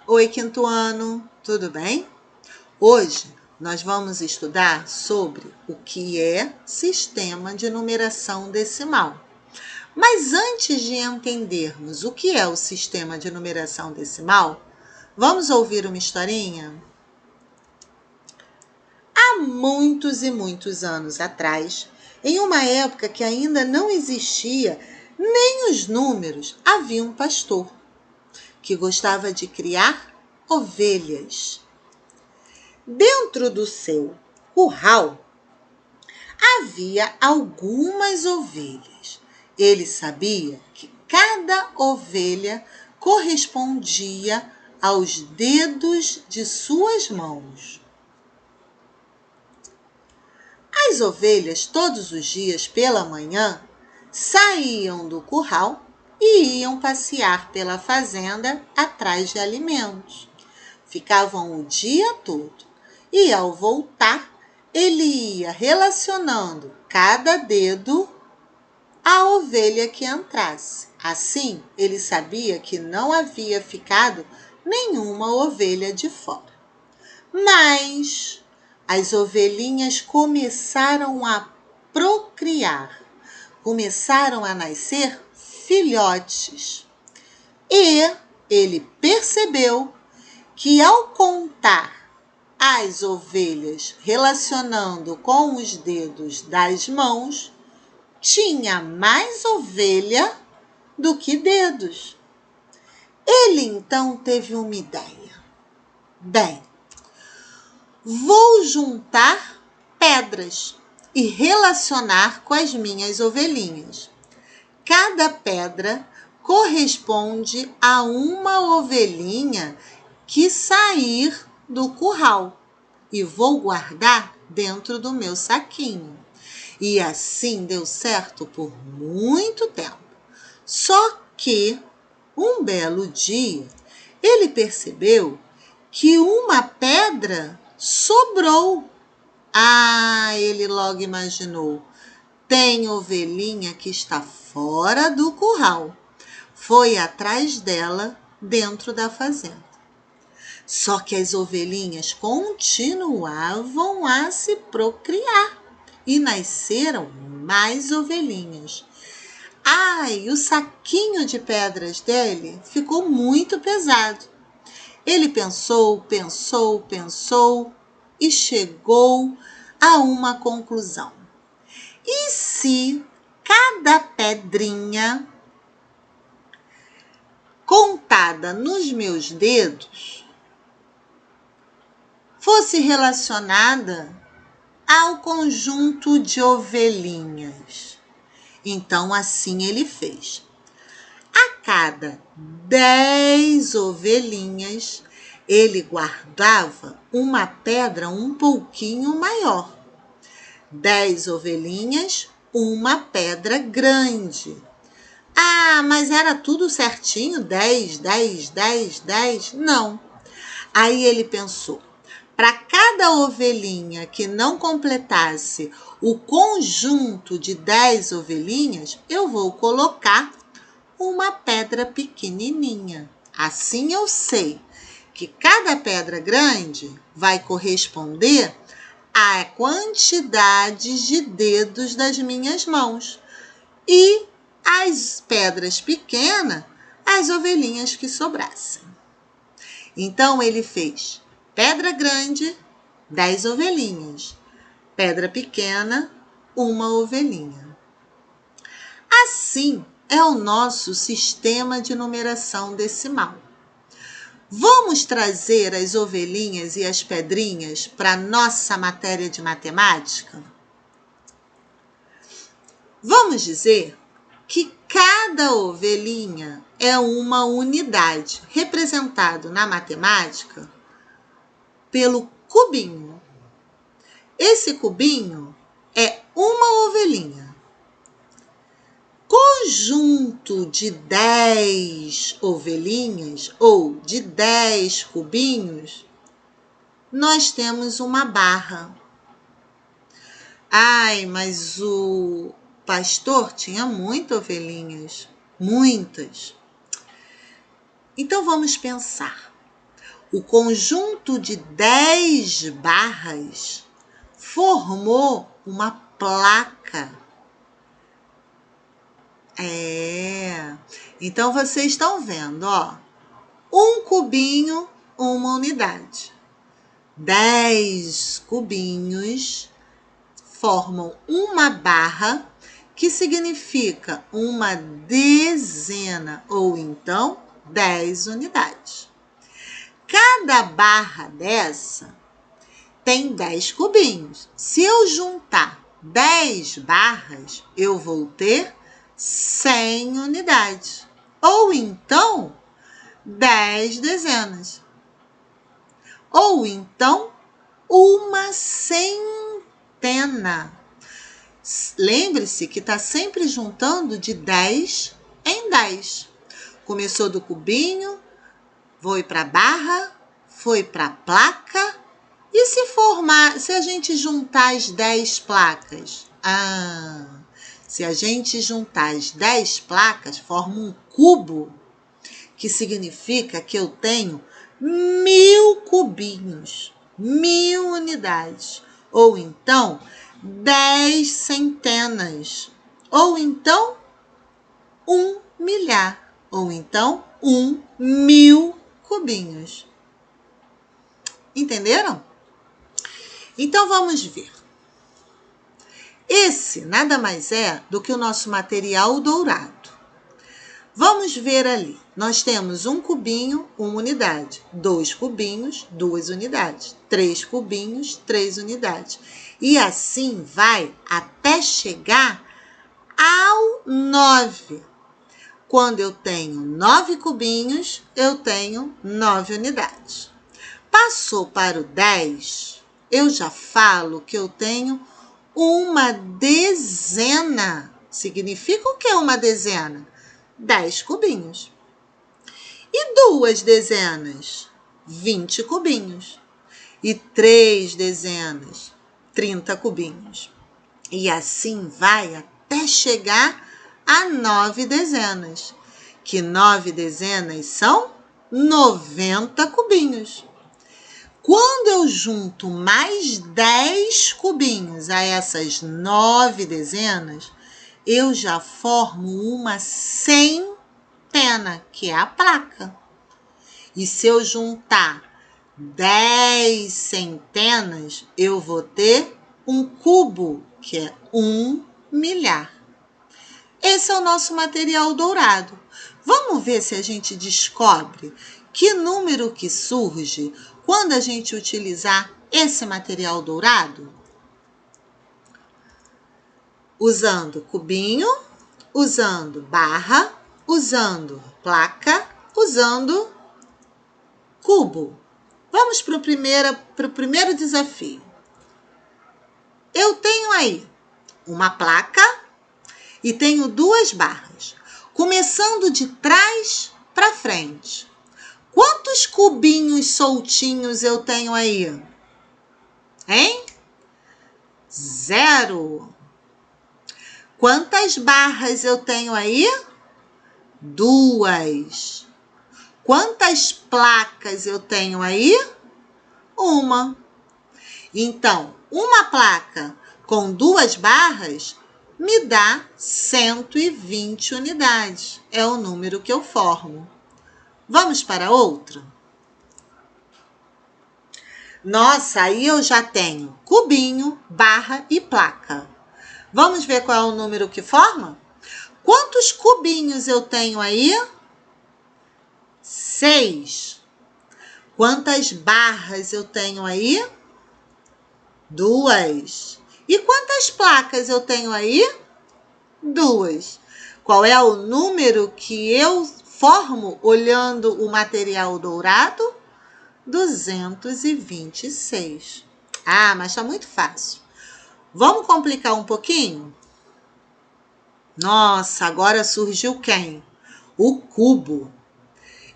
Oi, quinto ano, tudo bem? Hoje nós vamos estudar sobre o que é sistema de numeração decimal. Mas antes de entendermos o que é o sistema de numeração decimal, vamos ouvir uma historinha? Há muitos e muitos anos atrás, em uma época que ainda não existia nem os números, havia um pastor que gostava de criar ovelhas. Dentro do seu curral havia algumas ovelhas. Ele sabia que cada ovelha correspondia aos dedos de suas mãos. As ovelhas, todos os dias pela manhã, saíam do curral e iam passear pela fazenda atrás de alimentos. Ficavam o dia todo e, ao voltar, ele ia relacionando cada dedo à ovelha que entrasse. Assim, ele sabia que não havia ficado nenhuma ovelha de fora. Mas as ovelhinhas começaram a procriar, começaram a nascer filhotes. E ele percebeu que, ao contar as ovelhas relacionando com os dedos das mãos, tinha mais ovelha do que dedos. Ele então teve uma ideia. Bem, vou juntar pedras e relacionar com as minhas ovelhinhas. Cada pedra corresponde a uma ovelhinha que sair do curral e vou guardar dentro do meu saquinho. E assim deu certo por muito tempo. Só que, um belo dia, ele percebeu que uma pedra sobrou. Ele logo imaginou: tem ovelhinha que está fora do curral. Foi atrás dela dentro da fazenda. Só que as ovelhinhas continuavam a se procriar e nasceram mais ovelhinhas. O saquinho de pedras dele ficou muito pesado. Ele pensou e chegou a uma conclusão. E se cada pedrinha contada nos meus dedos fosse relacionada ao conjunto de ovelhinhas? Então, assim ele fez. A cada 10 ovelhinhas, ele guardava uma pedra um pouquinho maior. 10 ovelhinhas, uma pedra grande. Mas era tudo certinho? 10, 10, 10, 10? Não. Aí ele pensou: para cada ovelhinha que não completasse o conjunto de 10 ovelhinhas, eu vou colocar uma pedra pequenininha. Assim eu sei que cada pedra grande vai corresponder à quantidade de dedos das minhas mãos. E as pedras pequenas, as ovelhinhas que sobrassem. Então ele fez pedra grande, 10 ovelhinhas. Pedra pequena, uma ovelhinha. Assim é o nosso sistema de numeração decimal. Vamos trazer as ovelhinhas e as pedrinhas para a nossa matéria de matemática? Vamos dizer que cada ovelhinha é uma unidade, representado na matemática pelo cubinho. Esse cubinho é uma ovelhinha. Conjunto de 10 ovelhinhas ou de 10 cubinhos, nós temos uma barra. Mas o pastor tinha muitas ovelhinhas, muitas. Então vamos pensar. o conjunto de 10 barras formou uma placa. Então, vocês estão vendo, ó, um cubinho, uma unidade. 10 cubinhos formam uma barra, que significa uma dezena, ou então 10 unidades. Cada barra dessa tem 10 cubinhos. Se eu juntar 10 barras, eu vou ter 100 unidades. Ou então, 10 dezenas. Ou então, uma centena. Lembre-se que está sempre juntando de 10 em 10. Começou do cubinho, foi para a barra, foi para a placa. E se a gente juntar as 10 placas? Se a gente juntar as 10 placas, forma um cubo, que significa que eu tenho 1000 cubinhos, 1000 unidades. Ou então, 10 centenas. Ou então, 1 milhar. Ou então, 1.000 cubinhos. Entenderam? Então, vamos ver. Esse nada mais é do que o nosso material dourado. Vamos ver ali. Nós temos um cubinho, uma unidade. 2 cubinhos, 2 unidades. 3 cubinhos, 3 unidades. E assim vai até chegar ao 9. Quando eu tenho 9 cubinhos, eu tenho 9 unidades. Passou para o 10, eu já falo que eu tenho uma dezena. Significa o que é uma dezena? 10 cubinhos. E 2 dezenas? 20 cubinhos. E 3 dezenas? 30 cubinhos. E assim vai até chegar a 9 dezenas. Que 9 dezenas são 90 cubinhos. Quando eu junto mais 10 cubinhos a essas 9 dezenas, eu já formo uma centena, que é a placa. E se eu juntar 10 centenas, eu vou ter um cubo, que é 1 milhar. Esse é o nosso material dourado. Vamos ver se a gente descobre que número que surge quando a gente utilizar esse material dourado? Usando cubinho, usando barra, usando placa, usando cubo. Vamos para o primeiro desafio. Eu tenho aí uma placa e tenho 2 barras, começando de trás para frente. Quantos cubinhos soltinhos eu tenho aí? Hein? 0. Quantas barras eu tenho aí? 2. Quantas placas eu tenho aí? 1. Então, uma placa com 2 barras me dá 120 unidades. É o número que eu formo. Vamos para outra? Nossa, aí eu já tenho cubinho, barra e placa. Vamos ver qual é o número que forma? Quantos cubinhos eu tenho aí? 6. Quantas barras eu tenho aí? 2. E quantas placas eu tenho aí? 2. Qual é o número que eu formo olhando o material dourado? 226. Mas está muito fácil. Vamos complicar um pouquinho? Nossa, agora surgiu quem? O cubo.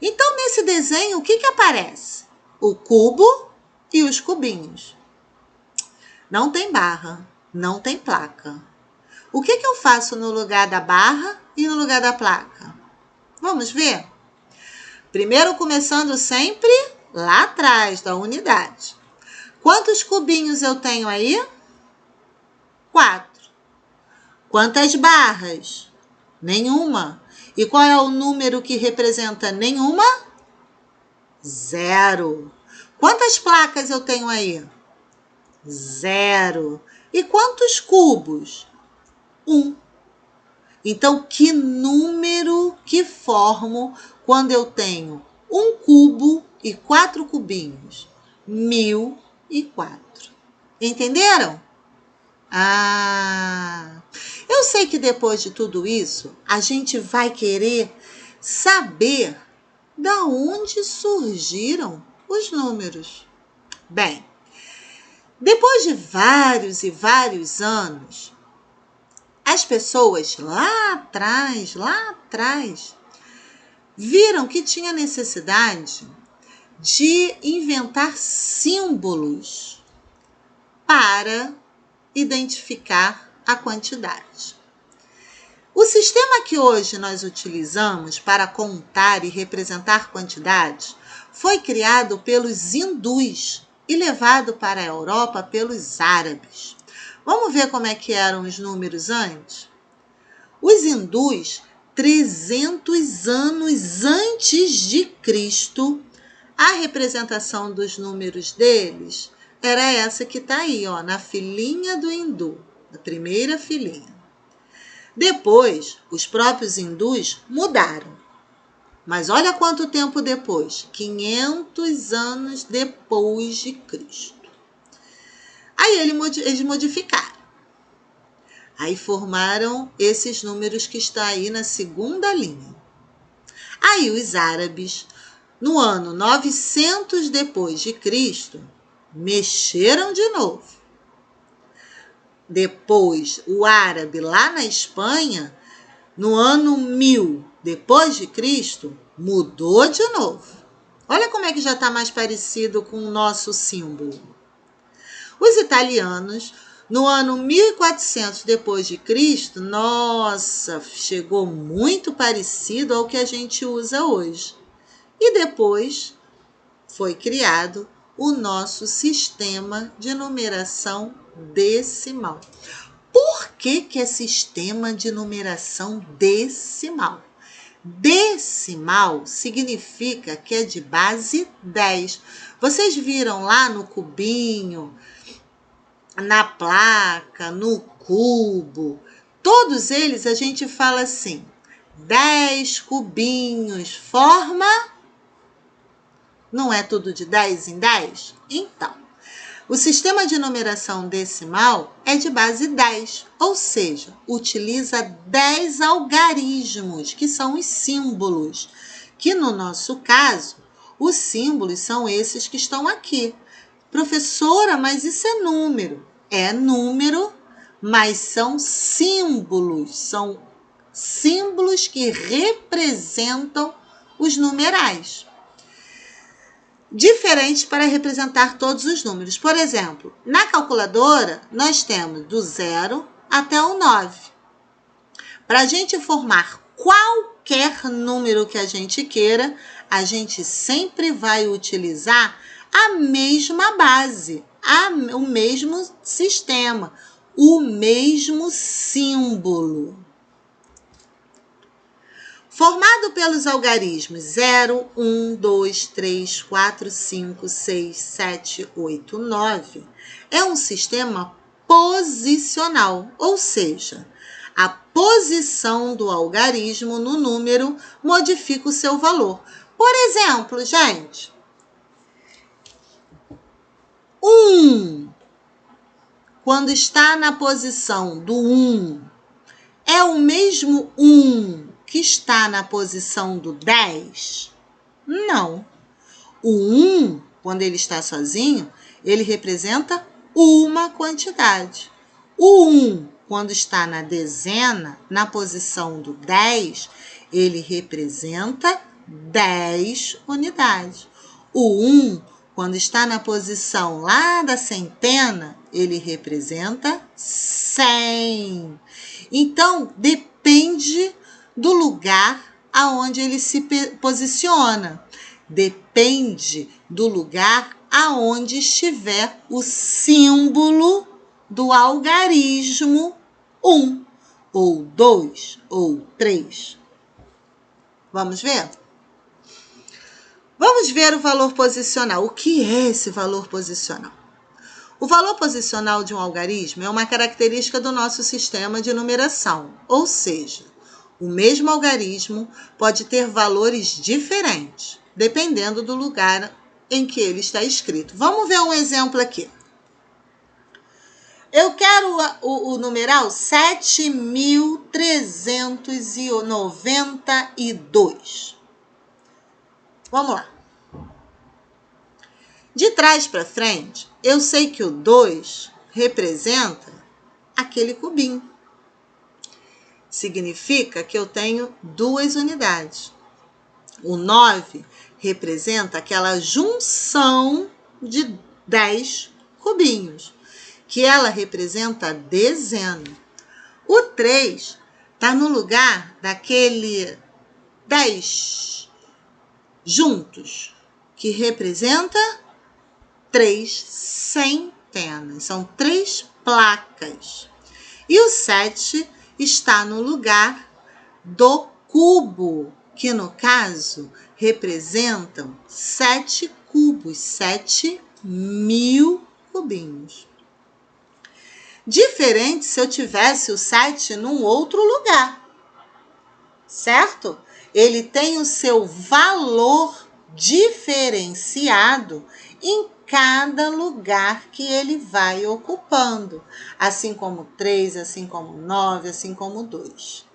Então, nesse desenho, o que aparece? O cubo e os cubinhos. Não tem barra, não tem placa. O que eu faço no lugar da barra e no lugar da placa? Vamos ver? Primeiro, começando sempre Lá atrás da unidade. Quantos cubinhos eu tenho aí? 4. Quantas barras? Nenhuma. E qual é o número que representa nenhuma? 0. Quantas placas eu tenho aí? 0. E quantos cubos? 1. Então, que número que formo quando eu tenho um cubo e 4 cubinhos? 1004. Entenderam? Eu sei que depois de tudo isso, a gente vai querer saber da onde surgiram os números. Bem, depois de vários e vários anos, as pessoas lá atrás, viram que tinha necessidade de inventar símbolos para identificar a quantidade. O sistema que hoje nós utilizamos para contar e representar quantidades foi criado pelos hindus e levado para a Europa pelos árabes. Vamos ver como é que eram os números antes? Os hindus, 300 anos antes de Cristo, a representação dos números deles era essa que está aí, ó, na filinha do hindu, na primeira filinha. Depois, os próprios hindus mudaram. Mas olha quanto tempo depois, 500 anos depois de Cristo. Aí eles modificaram. Aí formaram esses números que está aí na segunda linha. Aí os árabes, no ano 900 depois de Cristo, mexeram de novo. Depois, o árabe lá na Espanha, no ano 1000 depois de Cristo, mudou de novo. Olha como é que já está mais parecido com o nosso símbolo. Os italianos, no ano 1400 depois de Cristo, nossa, chegou muito parecido ao que a gente usa hoje. E depois foi criado o nosso sistema de numeração decimal. Por que é sistema de numeração decimal? Decimal significa que é de base 10. Vocês viram lá no cubinho, na placa, no cubo, todos eles a gente fala assim, 10 cubinhos forma... Não é tudo de 10 em 10? Então, o sistema de numeração decimal é de base 10, ou seja, utiliza 10 algarismos, que são os símbolos, que no nosso caso, os símbolos são esses que estão aqui. Professora, mas isso é número. É número, mas são símbolos que representam os numerais. Diferentes para representar todos os números. Por exemplo, na calculadora, nós temos do 0 até o 9. Para a gente formar qualquer número que a gente queira, a gente sempre vai utilizar a mesma base, o mesmo sistema, o mesmo símbolo. Formado pelos algarismos 0, 1, 2, 3, 4, 5, 6, 7, 8, 9, é um sistema posicional, ou seja, a posição do algarismo no número modifica o seu valor. Por exemplo, gente, 1, quando está na posição do 1, é o mesmo 1 que está na posição do 10? Não. O 1, quando ele está sozinho, ele representa uma quantidade. O 1, quando está na dezena, na posição do 10, ele representa 10 unidades. O 1, quando está na posição lá da centena, ele representa 100. Então, depende do lugar aonde ele se posiciona. Depende do lugar aonde estiver o símbolo do algarismo 1, ou 2, ou 3. Vamos ver? Vamos ver o valor posicional. O que é esse valor posicional? O valor posicional de um algarismo é uma característica do nosso sistema de numeração, ou seja, o mesmo algarismo pode ter valores diferentes, dependendo do lugar em que ele está escrito. Vamos ver um exemplo aqui. Eu quero o numeral 7.392. Vamos lá. De trás para frente, eu sei que o 2 representa aquele cubinho. Significa que eu tenho 2 unidades. O 9 representa aquela junção de 10 cubinhos, que ela representa a dezena. O 3 está no lugar daquele 10 juntos, que representa 3 centenas. São 3 placas. E o 7 está no lugar do cubo, que no caso representam 7 cubos, 7.000 cubinhos. Diferente se eu tivesse o 7 num outro lugar, certo? Ele tem o seu valor diferenciado em cada lugar que ele vai ocupando, assim como 3, assim como 9, assim como 2.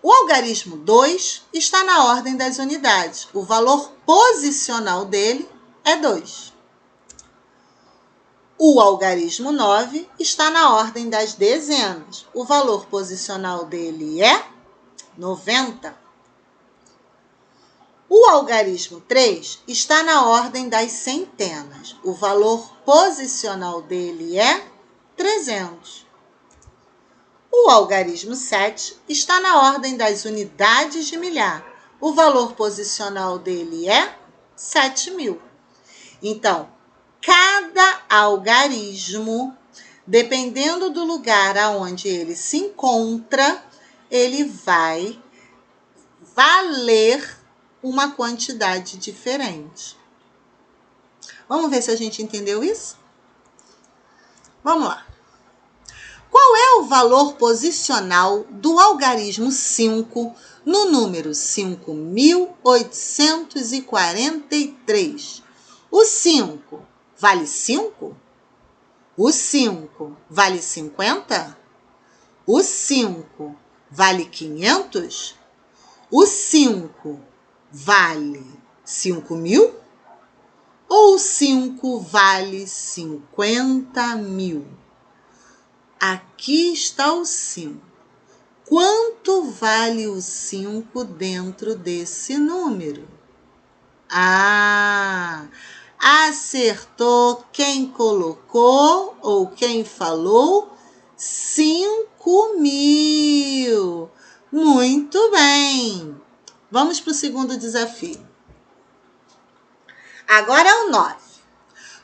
O algarismo 2 está na ordem das unidades. O valor posicional dele é 2. O algarismo 9 está na ordem das dezenas. O valor posicional dele é 90. O algarismo 3 está na ordem das centenas. O valor posicional dele é 300. O algarismo 7 está na ordem das unidades de milhar. O valor posicional dele é 7.000. Então, cada algarismo, dependendo do lugar aonde ele se encontra, ele vai valer uma quantidade diferente. Vamos ver se a gente entendeu isso? Vamos lá. Qual é o valor posicional do algarismo 5 no número 5.843? O 5 vale 5? O 5 vale 50? O 5 vale 500? O 5 vale 5.000? Ou o 5 vale 50.000? Aqui está o 5. Quanto vale o 5 dentro desse número? Acertou quem colocou ou quem falou 5.000. Muito bem. Vamos para o segundo desafio. Agora é o 9.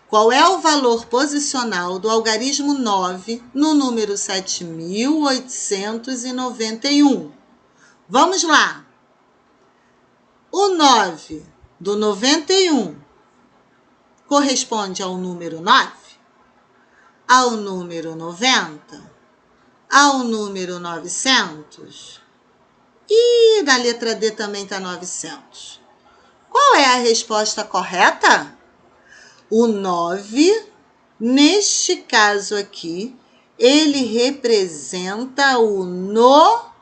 Qual é o valor posicional do algarismo 9 no número 7.891? Vamos lá. O 9 do 91 corresponde ao número 9? Ao número 90? Ao número 900? E na letra D também está 900. Qual é a resposta correta? O 9, neste caso aqui, ele representa o 90.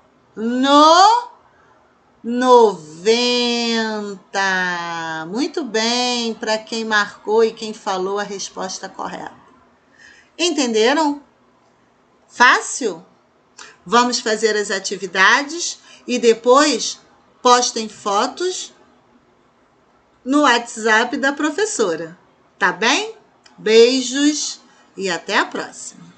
Muito bem, para quem marcou e quem falou a resposta correta. Entenderam? Fácil? Vamos fazer as atividades e depois postem fotos no WhatsApp da professora. Tá bem? Beijos e até a próxima.